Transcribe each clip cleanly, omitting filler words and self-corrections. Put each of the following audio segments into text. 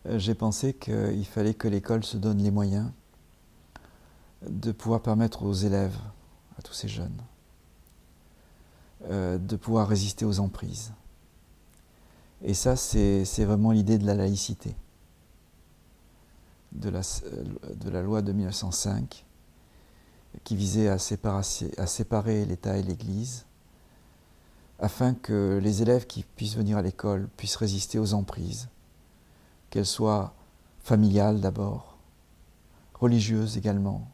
j'ai pensé qu'il fallait que l'école se donne les moyens de pouvoir permettre aux élèves, à tous ces jeunes, de pouvoir résister aux emprises. Et ça, c'est vraiment l'idée de la laïcité, de la loi de 1905, qui visait à séparer l'État et l'Église, afin que les élèves qui puissent venir à l'école puissent résister aux emprises, qu'elles soient familiales d'abord, religieuses également,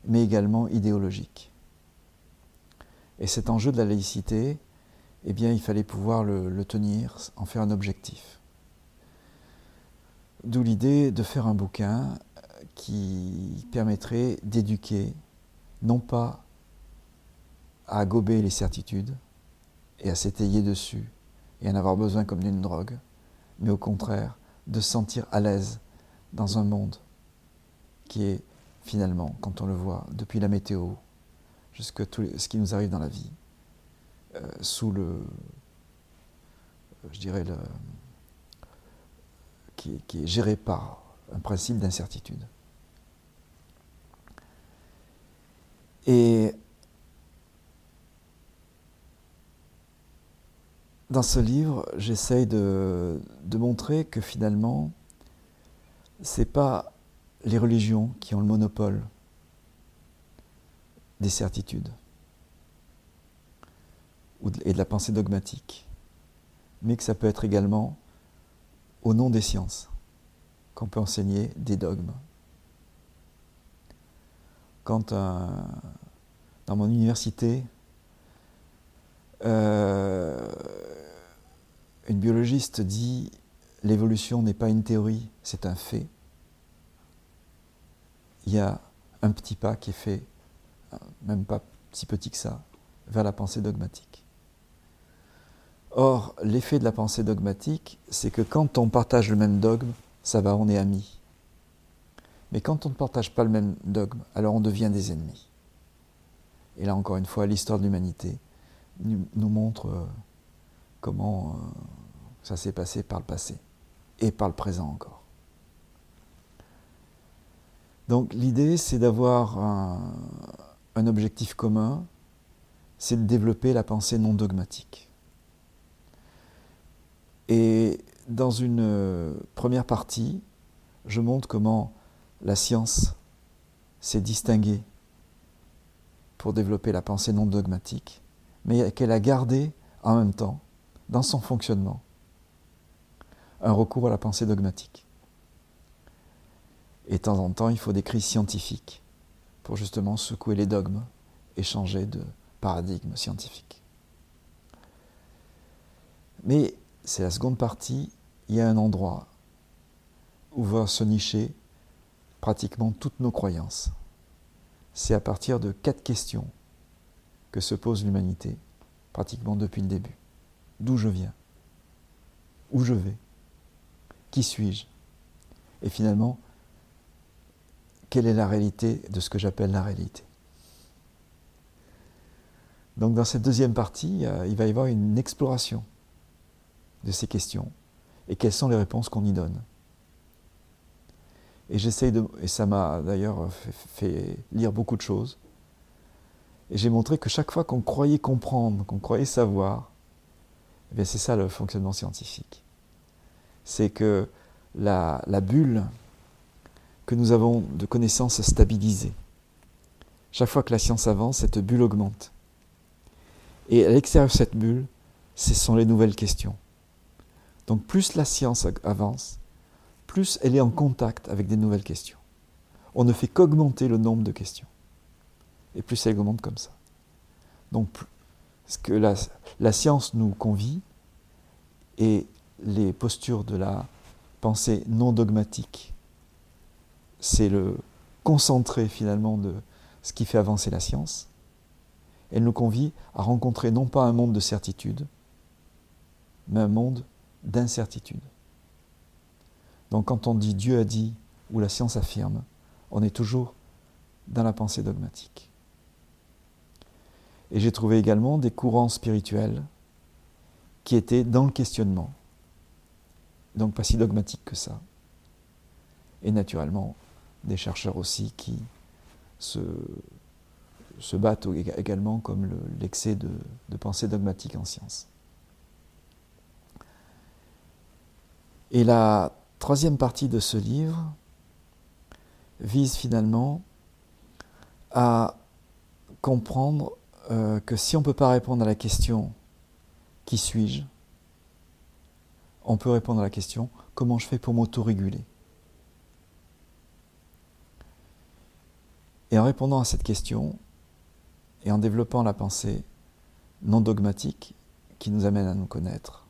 mais également idéologiques. Et cet enjeu de la laïcité, eh bien, il fallait pouvoir le tenir, en faire un objectif. D'où l'idée de faire un bouquin qui permettrait d'éduquer, non pas à gober les certitudes et à s'étayer dessus et à en avoir besoin comme d'une drogue, mais au contraire de se sentir à l'aise dans un monde qui est finalement, quand on le voit, depuis la météo jusqu'à tout ce qui nous arrive dans la vie, sous qui est géré par un principe d'incertitude. Et dans ce livre, j'essaye de montrer que finalement, ce n'est pas les religions qui ont le monopole des certitudes et de la pensée dogmatique, mais que ça peut être également au nom des sciences qu'on peut enseigner des dogmes. Quand dans mon université, une biologiste dit « l'évolution n'est pas une théorie, c'est un fait », il y a un petit pas qui est fait, même pas si petit que ça, vers la pensée dogmatique. Or, l'effet de la pensée dogmatique, c'est que quand on partage le même dogme, ça va, on est amis. Mais quand on ne partage pas le même dogme, alors on devient des ennemis. Et là, encore une fois, l'histoire de l'humanité nous montre comment ça s'est passé par le passé, et par le présent encore. Donc l'idée, c'est d'avoir un objectif commun, c'est de développer la pensée non dogmatique. Et dans une première partie, je montre comment la science s'est distinguée pour développer la pensée non dogmatique, mais qu'elle a gardé en même temps, dans son fonctionnement, un recours à la pensée dogmatique. Et de temps en temps, il faut des crises scientifiques pour justement secouer les dogmes et changer de paradigme scientifique. Mais c'est la seconde partie, il y a un endroit où va se nicher pratiquement toutes nos croyances. C'est à partir de 4 questions que se pose l'humanité, pratiquement depuis le début. D'où je viens? Où je vais? Qui suis-je? Et finalement, quelle est la réalité de ce que j'appelle la réalité? Donc dans cette deuxième partie, il va y avoir une exploration de ces questions et quelles sont les réponses qu'on y donne. Et et ça m'a d'ailleurs fait lire beaucoup de choses, et j'ai montré que chaque fois qu'on croyait comprendre, qu'on croyait savoir, eh bien c'est ça le fonctionnement scientifique. C'est que la bulle que nous avons de connaissances stabilisées, chaque fois que la science avance, cette bulle augmente. Et à l'extérieur de cette bulle, ce sont les nouvelles questions. Donc plus la science avance, plus elle est en contact avec des nouvelles questions. On ne fait qu'augmenter le nombre de questions. Et plus elle augmente comme ça. Donc ce que la science nous convie, et les postures de la pensée non dogmatique, c'est le concentré finalement de ce qui fait avancer la science. Elle nous convie à rencontrer non pas un monde de certitude, mais un monde d'incertitude. Donc quand on dit Dieu a dit ou la science affirme, on est toujours dans la pensée dogmatique. Et j'ai trouvé également des courants spirituels qui étaient dans le questionnement. donc pas si dogmatique que ça. Et naturellement, des chercheurs aussi qui se battent également comme l'excès de pensée dogmatique en science. Et la troisième partie de ce livre vise finalement à comprendre que si on ne peut pas répondre à la question « Qui suis-je ?», on peut répondre à la question « Comment je fais pour m'autoréguler ?» Et en répondant à cette question, et en développant la pensée non dogmatique qui nous amène à nous connaître,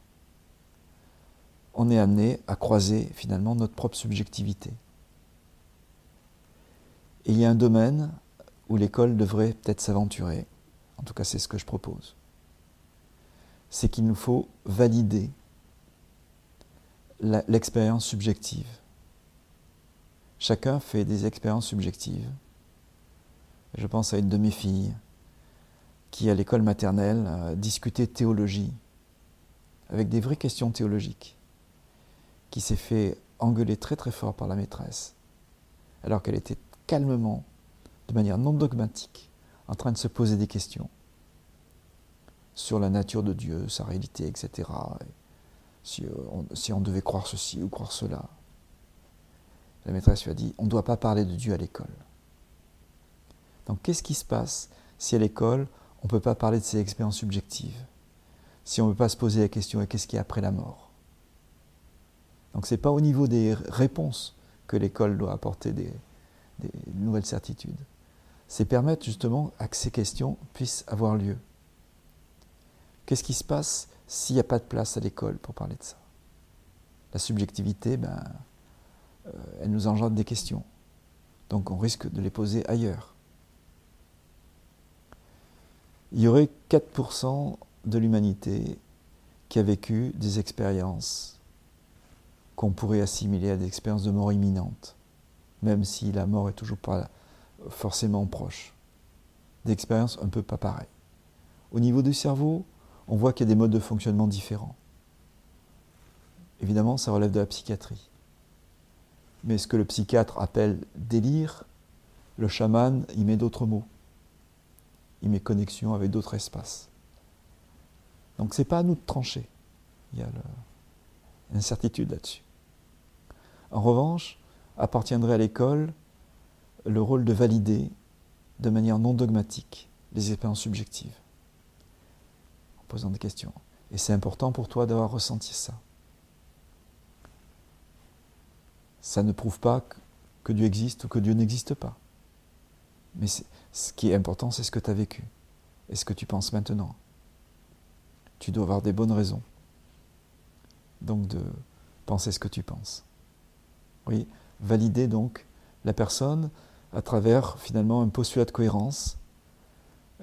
on est amené à croiser finalement notre propre subjectivité. Et il y a un domaine où l'école devrait peut-être s'aventurer, en tout cas c'est ce que je propose, c'est qu'il nous faut valider l'expérience subjective. Chacun fait des expériences subjectives. Je pense à une de mes filles qui, à l'école maternelle, discutait théologie, avec des vraies questions théologiques, qui s'est fait engueuler très très fort par la maîtresse, alors qu'elle était calmement, de manière non dogmatique, en train de se poser des questions sur la nature de Dieu, sa réalité, etc. Et si on devait croire ceci ou croire cela. La maîtresse lui a dit, on ne doit pas parler de Dieu à l'école. Donc qu'est-ce qui se passe si à l'école, on ne peut pas parler de ses expériences subjectives? Si on ne peut pas se poser la question, qu'est-ce qu'il y a après la mort? Donc ce n'est pas au niveau des réponses que l'école doit apporter des nouvelles certitudes. C'est permettre justement à que ces questions puissent avoir lieu. Qu'est-ce qui se passe s'il n'y a pas de place à l'école pour parler de ça? La subjectivité, elle nous engendre des questions. Donc on risque de les poser ailleurs. Il y aurait 4% de l'humanité qui a vécu des expériences qu'on pourrait assimiler à des expériences de mort imminente, même si la mort est toujours pas forcément proche. Des expériences un peu pas pareilles. Au niveau du cerveau, on voit qu'il y a des modes de fonctionnement différents. Évidemment, ça relève de la psychiatrie. Mais ce que le psychiatre appelle délire, le chaman y met d'autres mots. Il met connexion avec d'autres espaces. Donc ce n'est pas à nous de trancher. Il y a une incertitude là-dessus. En revanche, appartiendrait à l'école le rôle de valider de manière non dogmatique les expériences subjectives, en posant des questions. Et c'est important pour toi d'avoir ressenti ça. Ça ne prouve pas que Dieu existe ou que Dieu n'existe pas. Mais ce qui est important, c'est ce que tu as vécu et ce que tu penses maintenant. Tu dois avoir des bonnes raisons, donc, de penser ce que tu penses. Oui, valider donc la personne à travers finalement un postulat de cohérence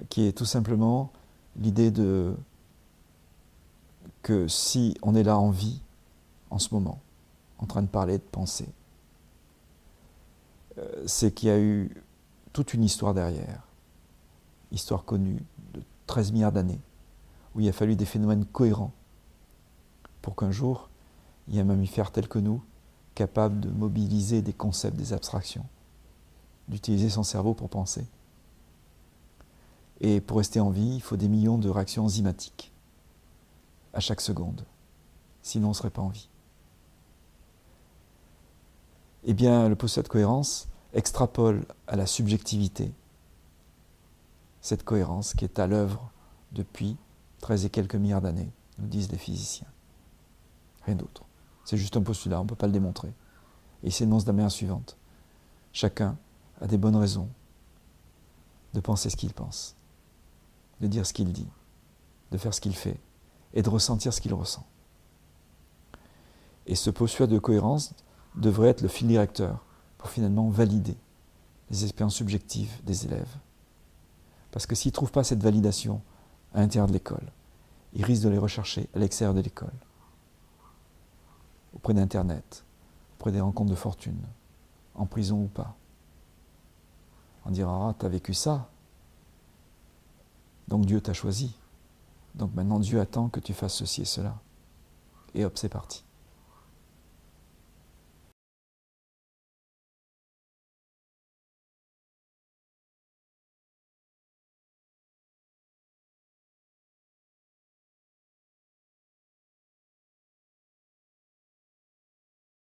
qui est tout simplement l'idée que si on est là en vie, en ce moment, en train de parler, de penser, c'est qu'il y a eu toute une histoire derrière, histoire connue de 13 milliards d'années, où il a fallu des phénomènes cohérents pour qu'un jour, il y ait un mammifère tel que nous, capable de mobiliser des concepts, des abstractions, d'utiliser son cerveau pour penser. Et pour rester en vie, il faut des millions de réactions enzymatiques à chaque seconde. Sinon, on ne serait pas en vie. Eh bien, le postulat de cohérence extrapole à la subjectivité cette cohérence qui est à l'œuvre depuis 13 et quelques milliards d'années, nous disent les physiciens. Rien d'autre. C'est juste un postulat, on ne peut pas le démontrer. Et il s'énonce de la manière suivante. Chacun a des bonnes raisons de penser ce qu'il pense, de dire ce qu'il dit, de faire ce qu'il fait, et de ressentir ce qu'il ressent. Et ce postulat de cohérence devrait être le fil directeur pour finalement valider les expériences subjectives des élèves. Parce que s'ils ne trouvent pas cette validation à l'intérieur de l'école, ils risquent de les rechercher à l'extérieur de l'école, auprès d'Internet, auprès des rencontres de fortune, en prison ou pas. On dira, ah, tu as vécu ça, donc Dieu t'a choisi. Donc maintenant Dieu attend que tu fasses ceci et cela. Et hop, c'est parti.